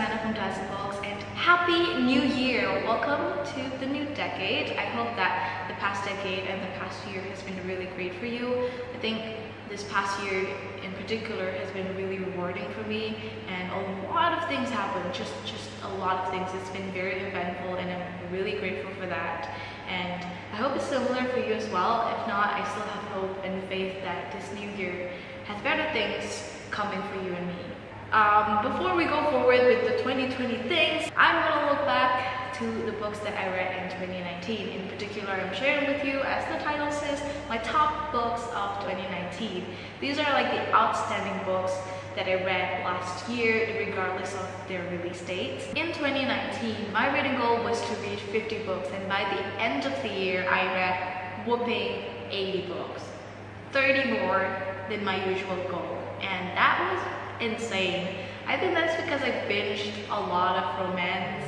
Rosanna from Dazzling Books, and Happy New Year! Welcome to the new decade. I hope that the past decade and the past year has been really great for you. I think this past year in particular has been really rewarding for me, and a lot of things happened, just a lot of things. It's been very eventful and I'm really grateful for that. And I hope it's similar for you as well. If not, I still have hope and faith that this new year has better things coming for you and me. Before we go forward with the 2020 things, I'm gonna look back to the books that I read in 2019. In particular, I'm sharing with you, as the title says, my top books of 2019. These are like the outstanding books that I read last year, regardless of their release dates. In 2019, my reading goal was to reach 50 books, and by the end of the year, I read whopping 80 books. 30 more than my usual goal, and that was insane. I think that's because I binged a lot of romance,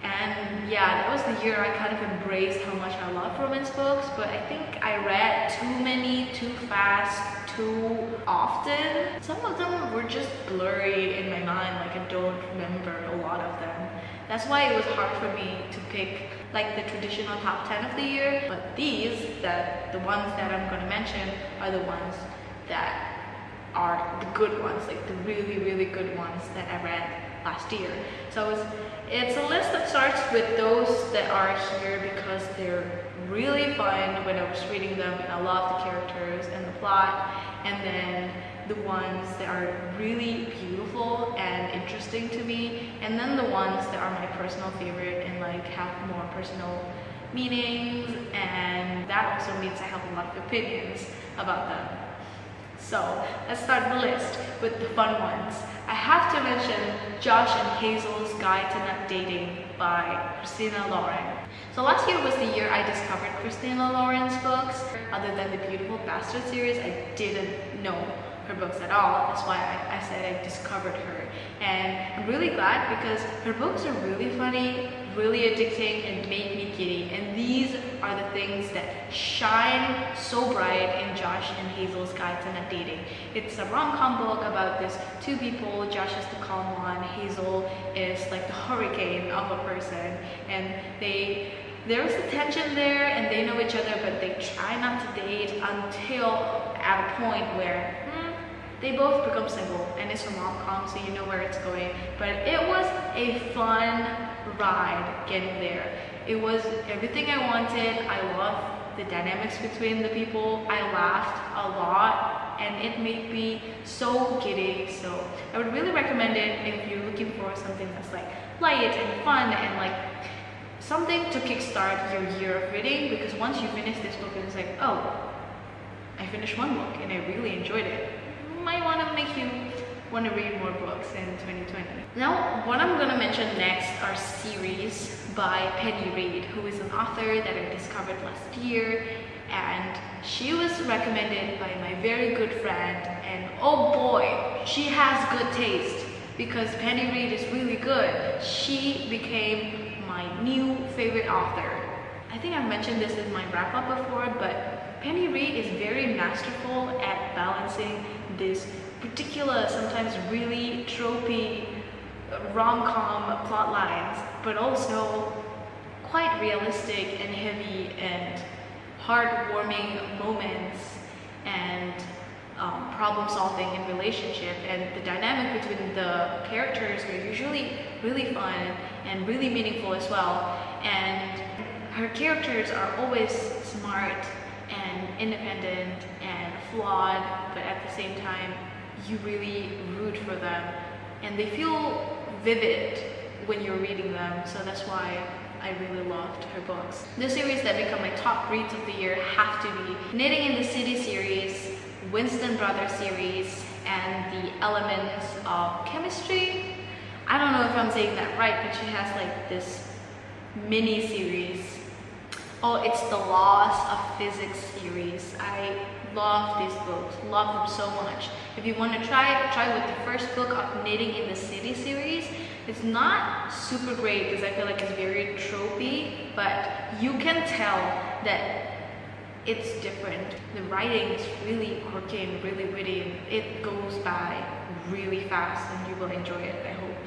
and yeah, that was the year I kind of embraced how much I love romance books, but I think I read too many, too fast, too often. Some of them were just blurry in my mind, like I don't remember a lot of them. That's why it was hard for me to pick like the traditional top 10 of the year, but the ones that I'm gonna mention are the ones that are the good ones, like the really good ones that I read last year. So it's a list that starts with those that are here because they're really fun when I was reading them and I love the characters and the plot, and then the ones that are really beautiful and interesting to me, and then the ones that are my personal favorite and like have more personal meanings, and that also means I have a lot of opinions about them. So let's start the list with the fun ones. I have to mention Josh and Hazel's Guide to Not Dating by Christina Lauren. So last year was the year I discovered Christina Lauren's books. Other than the Beautiful Bastard series, I didn't know her books at all. That's why I said I discovered her. And I'm really glad because her books are really funny, really addicting, and make me giddy. And these are the things that shine so bright in Josh and Hazel's Guide to Not Dating. It's a rom-com book about these two people. Josh is the calm one, Hazel is like the hurricane of a person. And there's the tension there, and they know each other, but they try not to date until at a point where they both become single, and it's a rom-com, so you know where it's going. But it was a fun ride getting there. It was everything I wanted. I loved the dynamics between the people. I laughed a lot, and it made me so giddy. So I would really recommend it if you're looking for something that's like light and fun and like something to kickstart your year of reading, because once you finish this book, it's like, oh, I finished one book and I really enjoyed it. Might want to make you want to read more books in 2020. Now, what I'm going to mention next are series by Penny Reid, who is an author that I discovered last year, and she was recommended by my very good friend, and oh boy, she has good taste, because Penny Reid is really good. She became my new favorite author. I think I've mentioned this in my wrap-up before, but Penny Reid is very masterful at balancing this particular, sometimes really tropey rom-com plot lines, but also quite realistic and heavy and heartwarming moments and problem solving in relationship, and the dynamic between the characters are usually really fun and really meaningful as well. And her characters are always smart and independent and flawed, but at the same time you really root for them and they feel vivid when you're reading them. So that's why I really loved her books. The series that become my top reads of the year have to be Knitting in the City series, Winston Brothers series, and The Elements of Chemistry. I don't know if I'm saying that right, but she has like this mini series. Oh, it's the Laws of Physics series. I love these books, love them so much. If you want to try with the first book of Knitting in the City series. It's not super great because I feel like it's very tropey, but you can tell that it's different. The writing is really quirky and really witty, and it goes by really fast and you will enjoy it, I hope.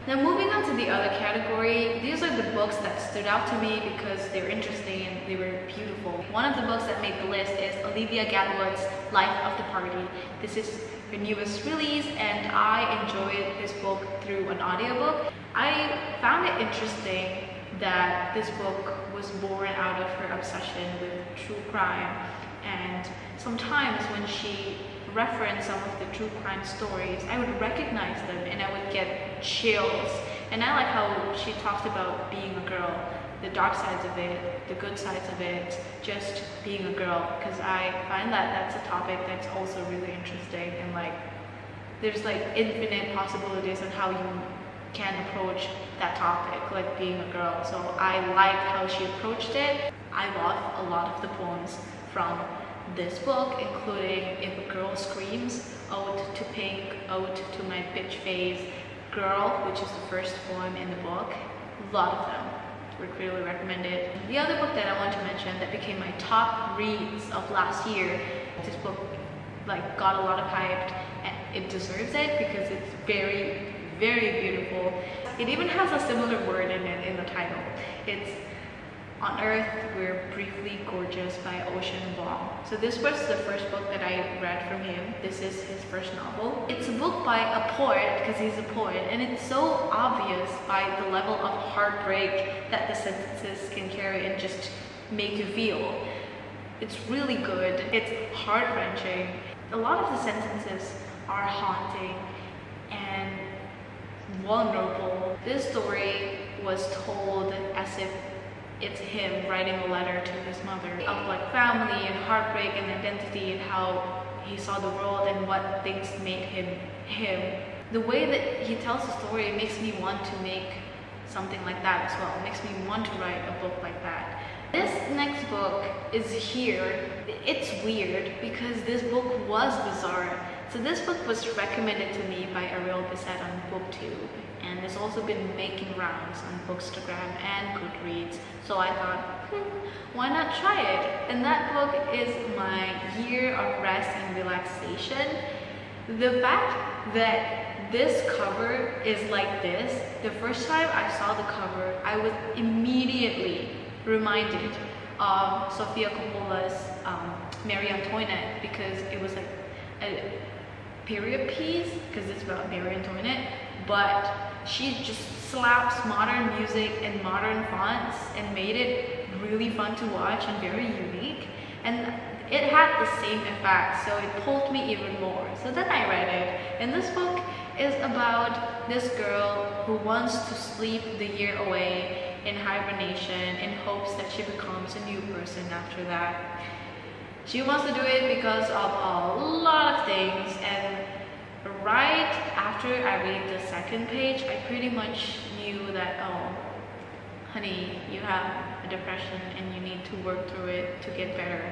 Now moving on to the other category, these are the books that stood out to me because they were interesting and they were beautiful. One of the books that made the list is Olivia Gatwood's Life of the Party. This is her newest release and I enjoyed this book through an audiobook. I found it interesting that this book was born out of her obsession with true crime, and sometimes when she referenced some of the true crime stories, I would recognize them and I would get chills. And I like how she talked about being a girl, the dark sides of it, the good sides of it, just being a girl, because I find that that's a topic that's also really interesting, and like there's like infinite possibilities on how you can approach that topic, like being a girl. So I like how she approached it. I love a lot of the poems from this book, including If a Girl Screams, Ode to Pink, Ode to My Bitch Face, Girl, which is the first poem in the book. A lot of them. Would really recommend it. The other book that I want to mention that became my top reads of last year, this book like got a lot of hype and it deserves it because it's very, very beautiful. It even has a similar word in it in the title. It's On Earth We're Briefly Gorgeous by Ocean Vuong. So this was the first book that I read from him. This is his first novel. It's a book by a poet because he's a poet, and it's so obvious by the level of heartbreak that the sentences can carry and just make you feel. It's really good. It's heart-wrenching. A lot of the sentences are haunting and vulnerable. This story was told as if it's him writing a letter to his mother of like family and heartbreak and identity and how he saw the world and what things made him him. The way that he tells the story makes me want to make something like that as well. It makes me want to write a book like that. This next book is here. It's weird because this book was bizarre. So this book was recommended to me by Ariel Bisset on Booktube, and it's also been making rounds on Bookstagram and Goodreads. So I thought, why not try it? And that book is my year of rest and relaxation. The fact that this cover is like this, the first time I saw the cover, I was immediately reminded of Sofia Coppola's Marie Antoinette, because it was like a period piece, because it's about Marie Antoinette, but she just slaps modern music and modern fonts and made it really fun to watch and very unique, and it had the same effect, so it pulled me even more. So then I read it, and this book is about this girl who wants to sleep the year away in hibernation in hopes that she becomes a new person after that. She wants to do it because of a lot of things, and right after I read the second page, I pretty much knew that, oh, honey, you have a depression and you need to work through it to get better,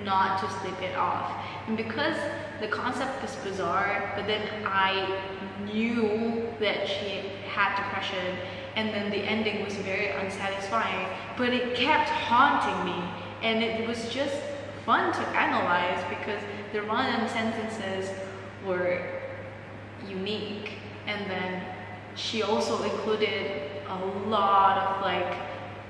not to sleep it off. And because the concept is bizarre, but then I knew that she had depression, and then the ending was very unsatisfying, but it kept haunting me, and it was just fun to analyze because the run-on sentences were unique, and then she also included a lot of like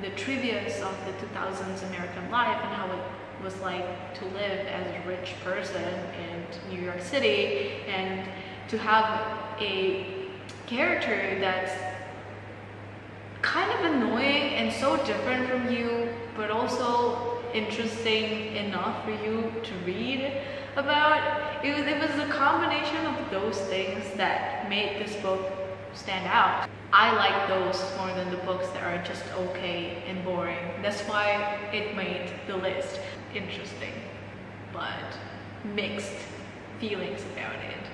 the trivias of the 2000s American life and how it was like to live as a rich person in New York City, and to have a character that's kind of annoying and so different from you, but also interesting enough for you to read about. It was a combination of those things that made this book stand out. I like those more than the books that are just okay and boring. That's why it made the list. Interesting, but mixed feelings about it.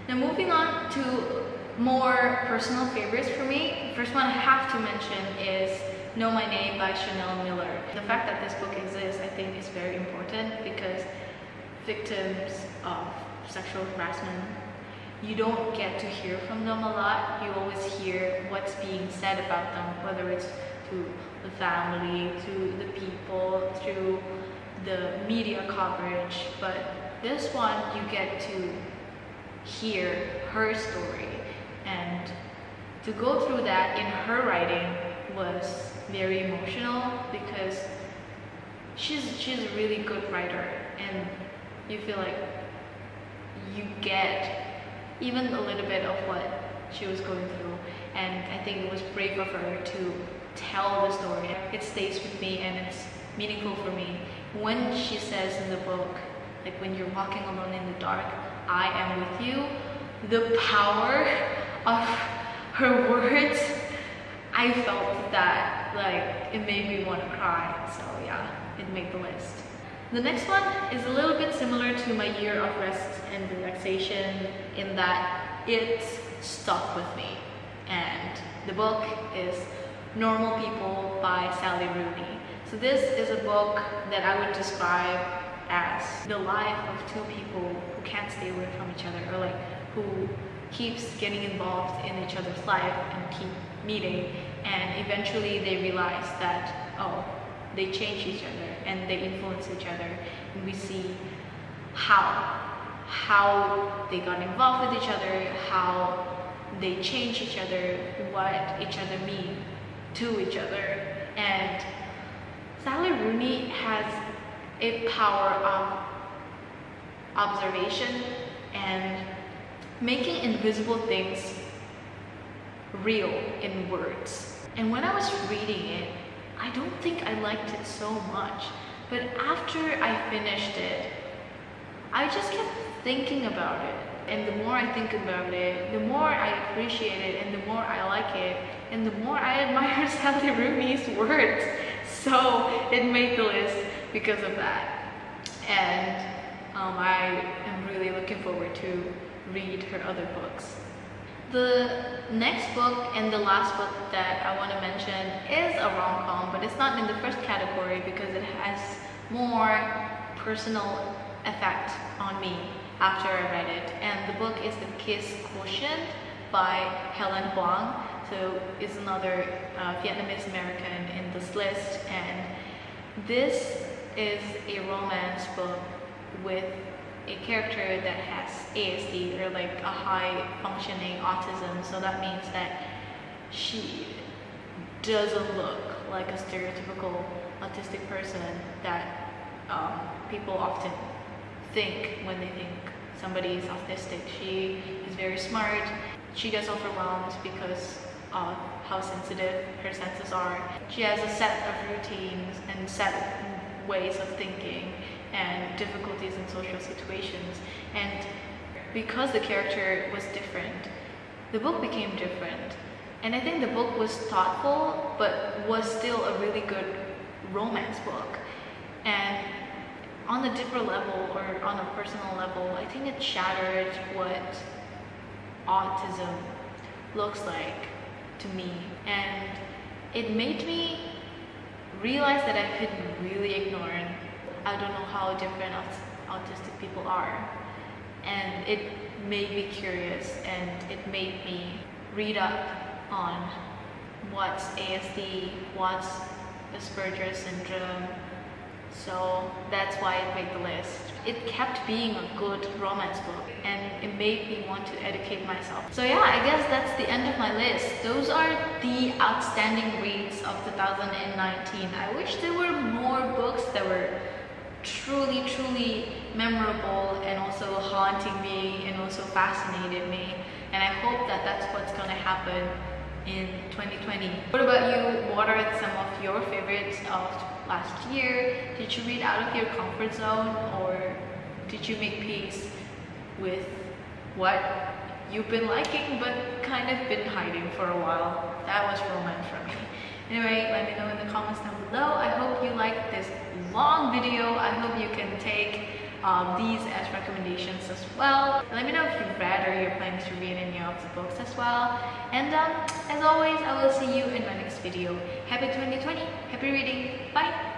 Now moving on to more personal favorites for me. The first one I have to mention is Know My Name by Chanel Miller. The fact that this book exists, I think, is very important because victims of sexual harassment, you don't get to hear from them a lot. You always hear what's being said about them, whether it's to the family, to the people, through the media coverage. But this one, you get to hear her story and to go through that in her writing was very emotional, because she's a really good writer, and you feel like you get even a little bit of what she was going through. And I think it was brave of her to tell the story. It stays with me and it's meaningful for me. When she says in the book, like, when you're walking alone in the dark, I am with you, the power of her words, I felt that, like, it made me want to cry. So yeah, it made the list. The next one is a little bit similar to my year of rest and relaxation in that it stuck with me. And the book is Normal People by Sally Rooney. So this is a book that I would describe as the life of two people who can't stay away from each other, or like who keeps getting involved in each other's life and keep meeting, and eventually they realize that, oh, they change each other and they influence each other, and we see how they got involved with each other, how they change each other, what each other mean to each other. And Sally Rooney has a power of observation and making invisible things real in words. And when I was reading it, I don't think I liked it so much, but after I finished it, I just kept thinking about it. And the more I think about it, the more I appreciate it, and the more I like it, and the more I admire Sally Rooney's words. So it made the list because of that. And I am really looking forward to read her other books. The next book and the last book that I want to mention is a rom-com, but it's not in the first category because it has more personal effect on me after I read it. And the book is The Kiss Quotient by Helen Huang. So it's another Vietnamese American in this list, and this is a romance book with a character that has ASD, or like a high functioning autism. So that means that she doesn't look like a stereotypical autistic person that people often think when they think somebody is autistic. She is very smart. She gets overwhelmed because of how sensitive her senses are. She has a set of routines and set ways of thinking and difficulties in social situations. And because the character was different, the book became different. And I think the book was thoughtful, but was still a really good romance book. And on a deeper level, or on a personal level, I think it shattered what autism looks like to me. And it made me realize that I could really ignore it. I don't know how different autistic people are. And it made me curious, and it made me read up on what's ASD, what's Asperger's syndrome. So that's why it made the list. It kept being a good romance book, and it made me want to educate myself. So yeah, I guess that's the end of my list. Those are the outstanding reads of 2019. I wish there were more books that were truly memorable and also haunting me and also fascinated me. And I hope that that's what's gonna happen in 2020. What about you? What are some of your favorites of last year? Did you read out of your comfort zone, or did you make peace with what you've been liking but kind of been hiding for a while? That was romance for me. Anyway, let me know in the comments down below. I hope you liked this long video. I hope you can take these as recommendations as well. Let me know if you've read or you're planning to read any of the books as well. And as always, I will see you in my next video. Happy 2020, happy reading, bye!